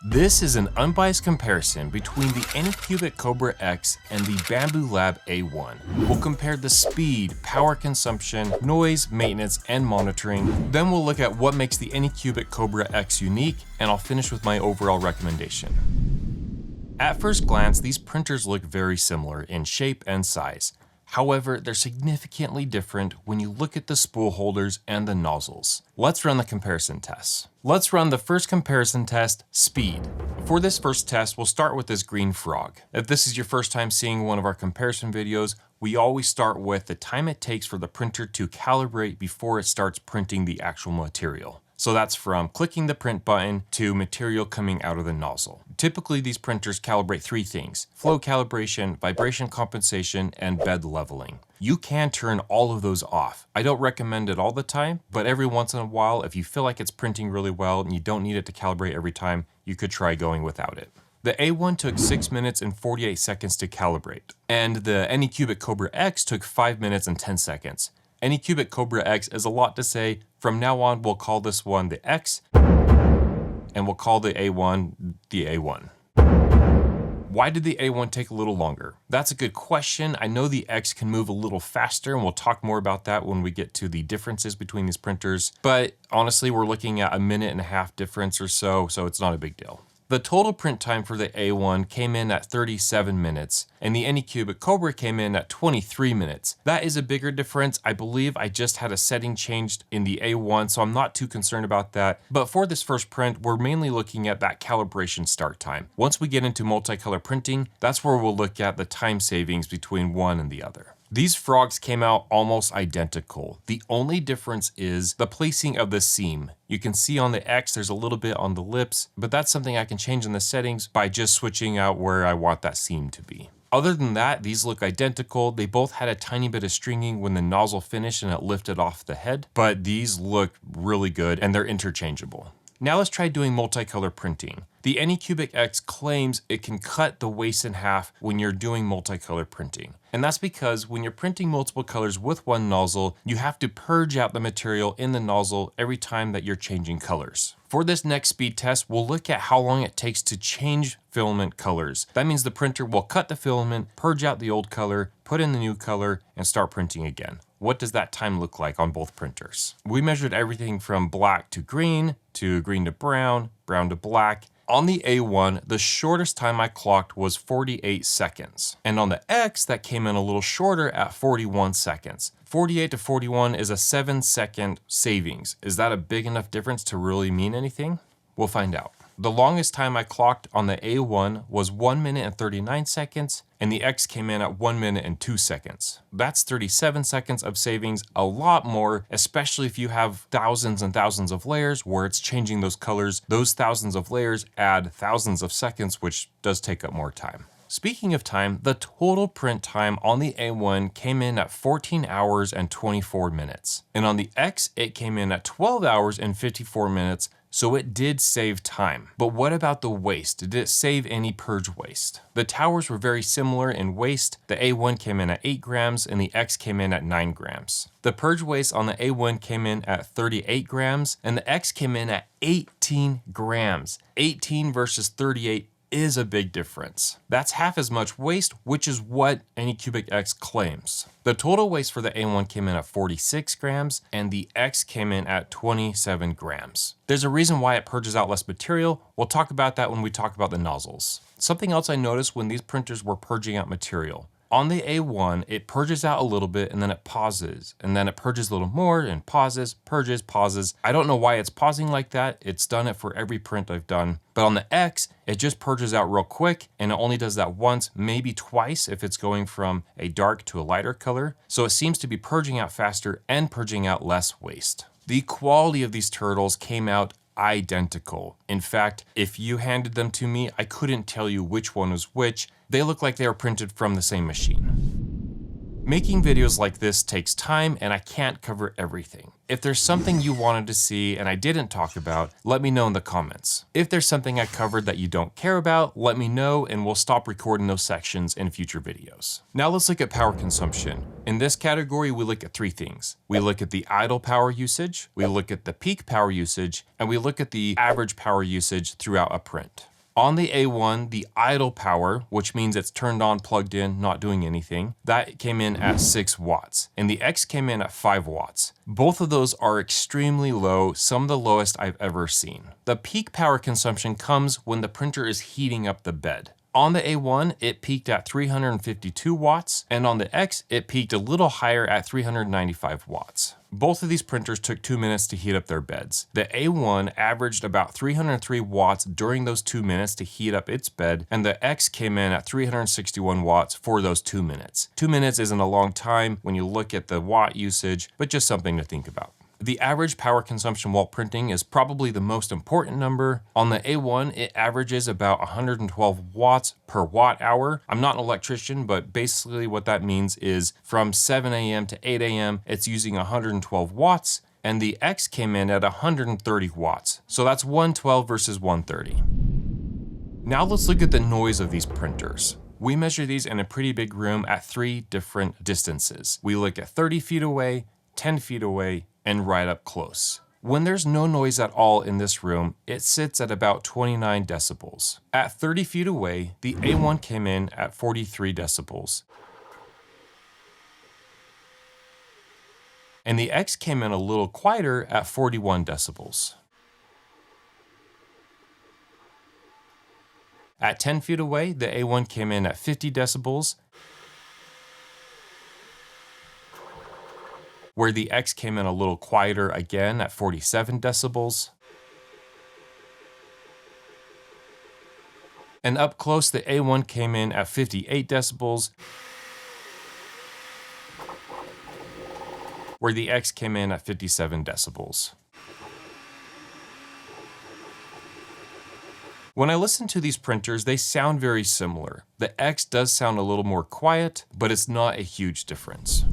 This is an unbiased comparison between the Anycubic Kobra X and the Bambu Lab A1. We'll compare the speed, power consumption, noise, maintenance, and monitoring. Then we'll look at what makes the Anycubic Kobra X unique, and I'll finish with my overall recommendation. At first glance, these printers look very similar in shape and size. However, they're significantly different when you look at the spool holders and the nozzles. Let's run the comparison tests. Let's run the first comparison test, speed. For this first test, we'll start with this green frog. If this is your first time seeing one of our comparison videos, we always start with the time it takes for the printer to calibrate before it starts printing the actual material. So that's from clicking the print button to material coming out of the nozzle. Typically, these printers calibrate three things: flow calibration, vibration compensation, and bed leveling. You can turn all of those off. I don't recommend it all the time, but every once in a while, if you feel like it's printing really well and you don't need it to calibrate every time, you could try going without it. The A1 took 6 minutes and 48 seconds to calibrate, and the Anycubic Kobra X took 5 minutes and 10 seconds. Anycubic Kobra X is a lot to say. From now on, we'll call this one the X, and we'll call the A1 the A1. Why did the A1 take a little longer? That's a good question. I know the X can move a little faster, and we'll talk more about that when we get to the differences between these printers. But honestly, we're looking at a 1.5 minute difference or so it's not a big deal. The total print time for the A1 came in at 37 minutes, and the Anycubic Kobra came in at 23 minutes. That is a bigger difference. I believe I just had a setting changed in the A1, so I'm not too concerned about that. But for this first print, we're mainly looking at that calibration start time. Once we get into multicolor printing, that's where we'll look at the time savings between one and the other. These frogs came out almost identical. The only difference is the placing of the seam. You can see on the X, there's a little bit on the lips, but that's something I can change in the settings by just switching out where I want that seam to be. Other than that, these look identical. They both had a tiny bit of stringing when the nozzle finished and it lifted off the head, but these look really good and they're interchangeable. Now let's try doing multicolor printing. The Anycubic X claims it can cut the waste in half when you're doing multicolor printing. And that's because when you're printing multiple colors with one nozzle, you have to purge out the material in the nozzle every time that you're changing colors. For this next speed test, we'll look at how long it takes to change filament colors. That means the printer will cut the filament, purge out the old color, put in the new color, and start printing again. What does that time look like on both printers? We measured everything from black to green to brown, brown to black. On the A1, the shortest time I clocked was 48 seconds. And on the X, that came in a little shorter at 41 seconds. 48 to 41 is a 7-second savings. Is that a big enough difference to really mean anything? We'll find out. The longest time I clocked on the A1 was 1 minute and 39 seconds, and the X came in at 1 minute and 2 seconds. That's 37 seconds of savings, a lot more, especially if you have thousands and thousands of layers where it's changing those colors. Those thousands of layers add thousands of seconds, which does take up more time. Speaking of time, the total print time on the A1 came in at 14 hours and 24 minutes. And on the X, it came in at 12 hours and 54 minutes, so it did save time. But what about the waste? Did it save any purge waste? The towers were very similar in waste. The A1 came in at 8 grams and the X came in at 9 grams. The purge waste on the A1 came in at 38 grams and the X came in at 18 grams. 18 versus 38 is a big difference. That's half as much waste, which is what Anycubic X claims. The total waste for the A1 came in at 46 grams and the X came in at 27 grams. There's a reason why it purges out less material. We'll talk about that when we talk about the nozzles. Something else I noticed when these printers were purging out material. On the A1, it purges out a little bit and then it pauses, and then it purges a little more and pauses, purges, pauses. I don't know why it's pausing like that. It's done it for every print I've done. But on the X, it just purges out real quick, and it only does that once, maybe twice if it's going from a dark to a lighter color. So it seems to be purging out faster and purging out less waste. The quality of these turtles came out identical. In fact, if you handed them to me, I couldn't tell you which one was which. They look like they were printed from the same machine. Making videos like this takes time and I can't cover everything. If there's something you wanted to see and I didn't talk about, let me know in the comments. If there's something I covered that you don't care about, let me know and we'll stop recording those sections in future videos. Now let's look at power consumption. In this category, we look at 3 things. We look at the idle power usage, we look at the peak power usage, and we look at the average power usage throughout a print. On the A1, the idle power, which means it's turned on, plugged in, not doing anything, that came in at 6 watts, and the X came in at 5 watts. Both of those are extremely low, some of the lowest I've ever seen. The peak power consumption comes when the printer is heating up the bed. On the A1, it peaked at 352 watts, and on the X, it peaked a little higher at 395 watts. Both of these printers took 2 minutes to heat up their beds. The A1 averaged about 303 watts during those 2 minutes to heat up its bed, and the X came in at 361 watts for those 2 minutes. 2 minutes isn't a long time when you look at the watt usage, but just something to think about. The average power consumption while printing is probably the most important number. On the A1, it averages about 112 watts per watt hour. I'm not an electrician, but basically what that means is from 7 a.m. to 8 a.m., it's using 112 watts, and the X came in at 130 watts. So that's 112 versus 130. Now let's look at the noise of these printers. We measure these in a pretty big room at 3 different distances. We look at 30 feet away, 10 feet away, and right up close. When there's no noise at all in this room, it sits at about 29 decibels. At 30 feet away, the A1 came in at 43 decibels. And the X came in a little quieter at 41 decibels. At 10 feet away, the A1 came in at 50 decibels, where the X came in a little quieter again at 47 decibels. And up close, the A1 came in at 58 decibels, where the X came in at 57 decibels. When I listen to these printers, they sound very similar. The X does sound a little more quiet, but it's not a huge difference.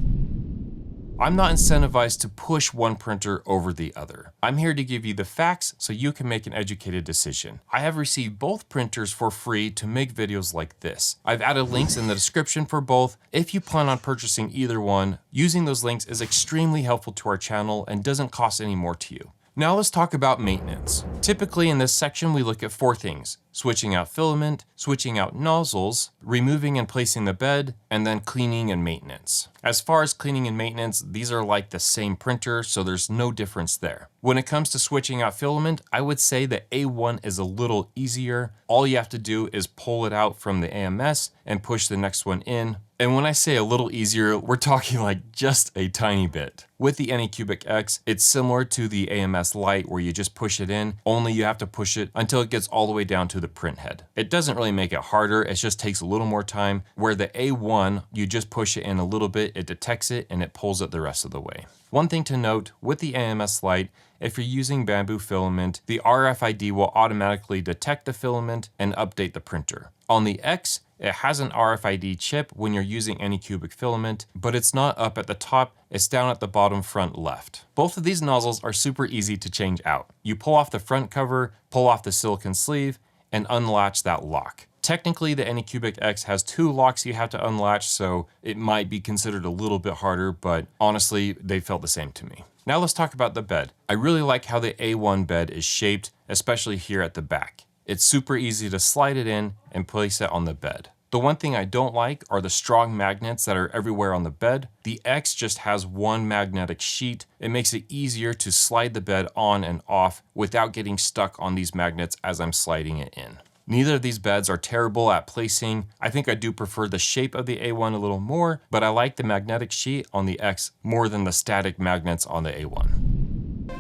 I'm not incentivized to push one printer over the other. I'm here to give you the facts so you can make an educated decision. I have received both printers for free to make videos like this. I've added links in the description for both. If you plan on purchasing either one, using those links is extremely helpful to our channel and doesn't cost any more to you. Now let's talk about maintenance. Typically in this section, we look at 4 things: switching out filament, switching out nozzles, removing and placing the bed, and then cleaning and maintenance. As far as cleaning and maintenance, these are like the same printer, so there's no difference there. When it comes to switching out filament, I would say the A1 is a little easier. All you have to do is pull it out from the AMS and push the next one in. And when I say a little easier, we're talking like just a tiny bit. With the Anycubic X, it's similar to the AMS Lite where you just push it in, only you have to push it until it gets all the way down to the print head. It doesn't really make it harder, it just takes a little more time, where the A1, you just push it in a little bit, it detects it, and it pulls it the rest of the way. One thing to note, with the AMS Lite, if you're using bamboo filament, the RFID will automatically detect the filament and update the printer. On the X, it has an RFID chip when you're using Anycubic filament, but it's not up at the top, it's down at the bottom front left. Both of these nozzles are super easy to change out. You pull off the front cover, pull off the silicone sleeve, and unlatch that lock. Technically, the Anycubic X has 2 locks you have to unlatch, so it might be considered a little bit harder, but honestly, they felt the same to me. Now let's talk about the bed. I really like how the A1 bed is shaped, especially here at the back. It's super easy to slide it in and place it on the bed. The one thing I don't like are the strong magnets that are everywhere on the bed. The X just has one magnetic sheet. It makes it easier to slide the bed on and off without getting stuck on these magnets as I'm sliding it in. Neither of these beds are terrible at placing. I think I do prefer the shape of the A1 a little more, but I like the magnetic sheet on the X more than the static magnets on the A1.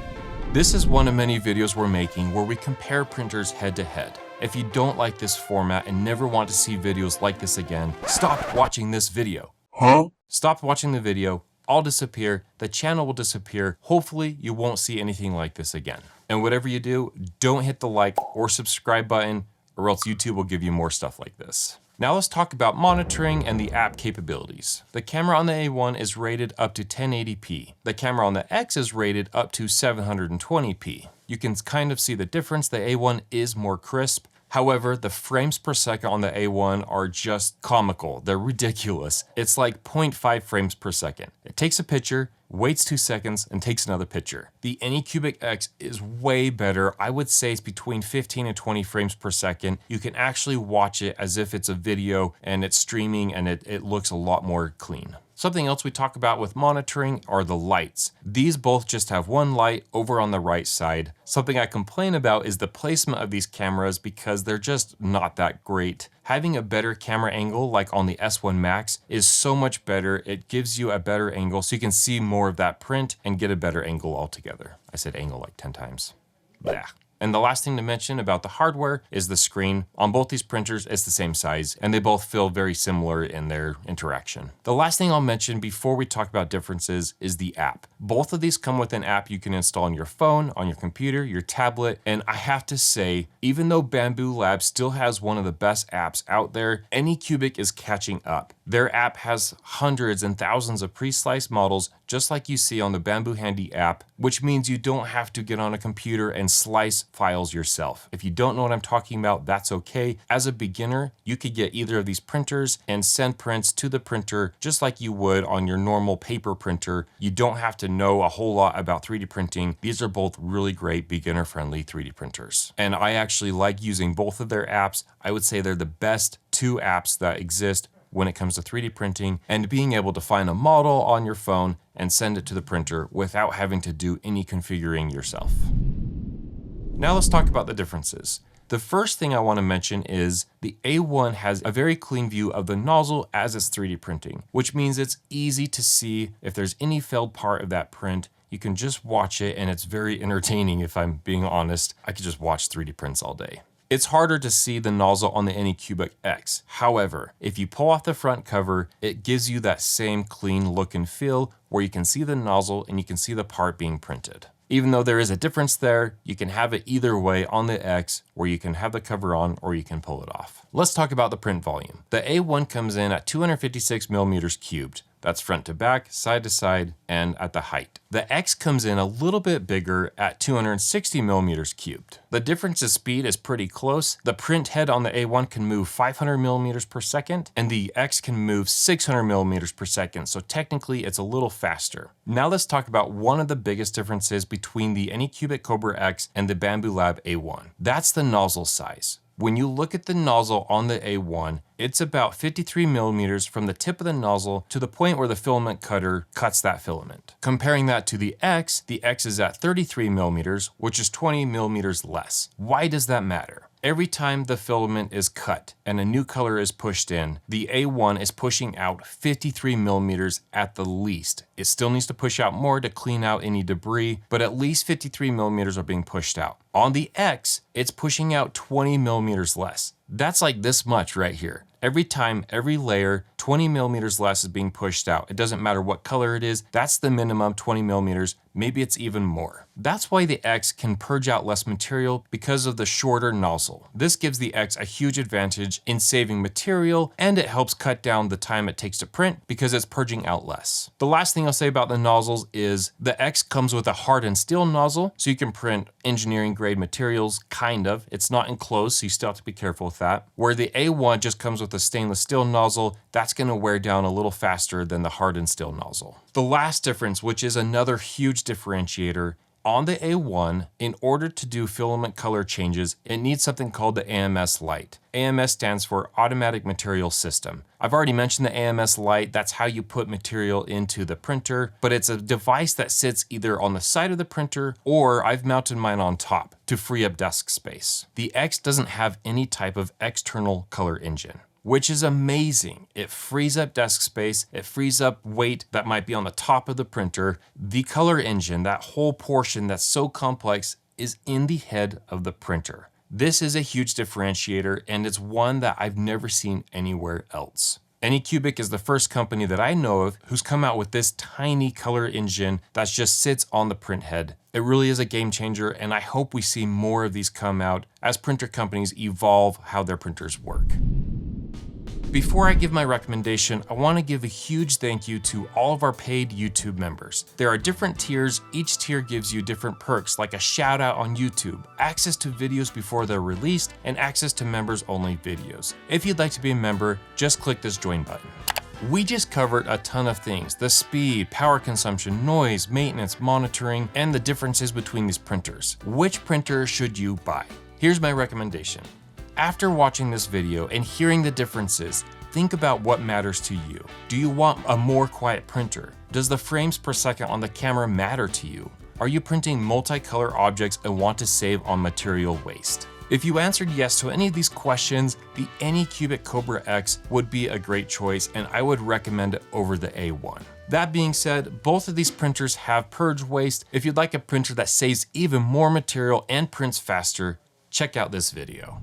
This is one of many videos we're making where we compare printers head to head. If you don't like this format and never want to see videos like this again, stop watching this video. Stop watching the video, I'll disappear, the channel will disappear, hopefully you won't see anything like this again. And whatever you do, don't hit the like or subscribe button, or else YouTube will give you more stuff like this. Now let's talk about monitoring and the app capabilities. The camera on the A1 is rated up to 1080p. The camera on the X is rated up to 720p. You can kind of see the difference. The A1 is more crisp. However, the frames per second on the A1 are just comical. They're ridiculous. It's like 0.5 frames per second. It takes a picture, waits 2 seconds, and takes another picture. The Anycubic X is way better. I would say it's between 15 and 20 frames per second. You can actually watch it as if it's a video and it's streaming, and it looks a lot more clean. Something else we talk about with monitoring are the lights. These both just have one light over on the right side. Something I complain about is the placement of these cameras because they're just not that great. Having a better camera angle like on the S1 Max is so much better. It gives you a better angle so you can see more of that print and get a better angle altogether. I said angle like 10 times. Blah. And the last thing to mention about the hardware is the screen. On both these printers, it's the same size, and they both feel very similar in their interaction. The last thing I'll mention before we talk about differences is the app. Both of these come with an app you can install on your phone, on your computer, your tablet, and I have to say, even though Bambu Lab still has one of the best apps out there, Anycubic is catching up. Their app has hundreds and thousands of pre-sliced models, just like you see on the Bambu Handy app, which means you don't have to get on a computer and slice files yourself. If you don't know what I'm talking about, that's okay. As a beginner, you could get either of these printers and send prints to the printer just like you would on your normal paper printer. You don't have to know a whole lot about 3D printing. These are both really great beginner-friendly 3D printers. And I actually like using both of their apps. I would say they're the best two apps that exist when it comes to 3D printing and being able to find a model on your phone and send it to the printer without having to do any configuring yourself. Now let's talk about the differences. The first thing I want to mention is the A1 has a very clean view of the nozzle as it's 3D printing, which means it's easy to see if there's any failed part of that print. You can just watch it, and it's very entertaining if I'm being honest. I could just watch 3D prints all day. It's harder to see the nozzle on the Anycubic X. However, if you pull off the front cover, it gives you that same clean look and feel where you can see the nozzle and you can see the part being printed. Even though there is a difference there, you can have it either way on the X, where you can have the cover on or you can pull it off. Let's talk about the print volume. The A1 comes in at 256 millimeters cubed. That's front to back, side to side, and at the height. The X comes in a little bit bigger at 260 millimeters cubed. The difference in speed is pretty close. The print head on the A1 can move 500 millimeters per second, and the X can move 600 millimeters per second, so technically it's a little faster. Now let's talk about one of the biggest differences between the Anycubic Kobra X and the Bambu Lab A1. That's the nozzle size. When you look at the nozzle on the A1, it's about 53 millimeters from the tip of the nozzle to the point where the filament cutter cuts that filament. Comparing that to the X is at 33 millimeters, which is 20 millimeters less. Why does that matter? Every time the filament is cut and a new color is pushed in, the A1 is pushing out 53 millimeters at the least. It still needs to push out more to clean out any debris, but at least 53 millimeters are being pushed out. On the X, it's pushing out 20 millimeters less. That's like this much right here. Every time, every layer, 20 millimeters less is being pushed out. It doesn't matter what color it is, that's the minimum 20 millimeters, maybe it's even more. That's why the X can purge out less material because of the shorter nozzle. This gives the X a huge advantage in saving material, and it helps cut down the time it takes to print because it's purging out less. The last thing I'll say about the nozzles is the X comes with a hardened steel nozzle, so you can print engineering grade materials, kind of. It's not enclosed, so you still have to be careful with that. Where the A1 just comes with a stainless steel nozzle, that's going to wear down a little faster than the hardened steel nozzle. The last difference, which is another huge differentiator, on the A1, in order to do filament color changes, it needs something called the AMS light. AMS stands for Automatic Material System. I've already mentioned the AMS light. That's how you put material into the printer, but it's a device that sits either on the side of the printer or I've mounted mine on top to free up desk space. The X doesn't have any type of external color engine, which is amazing. It frees up desk space, it frees up weight that might be on the top of the printer. The color engine, that whole portion that's so complex, is in the head of the printer. This is a huge differentiator, and it's one that I've never seen anywhere else. Anycubic is the first company that I know of who's come out with this tiny color engine that just sits on the print head. It really is a game changer, and I hope we see more of these come out as printer companies evolve how their printers work. Before I give my recommendation, I want to give a huge thank you to all of our paid YouTube members. There are different tiers. Each tier gives you different perks like a shout out on YouTube, access to videos before they're released, and access to members only videos. If you'd like to be a member, just click this join button. We just covered a ton of things: the speed, power consumption, noise, maintenance, monitoring, and the differences between these printers. Which printer should you buy? Here's my recommendation. After watching this video and hearing the differences, think about what matters to you. Do you want a more quiet printer? Does the frames per second on the camera matter to you? Are you printing multicolor objects and want to save on material waste? If you answered yes to any of these questions, the Anycubic Kobra X would be a great choice, and I would recommend it over the A1. That being said, both of these printers have purge waste. If you'd like a printer that saves even more material and prints faster, check out this video.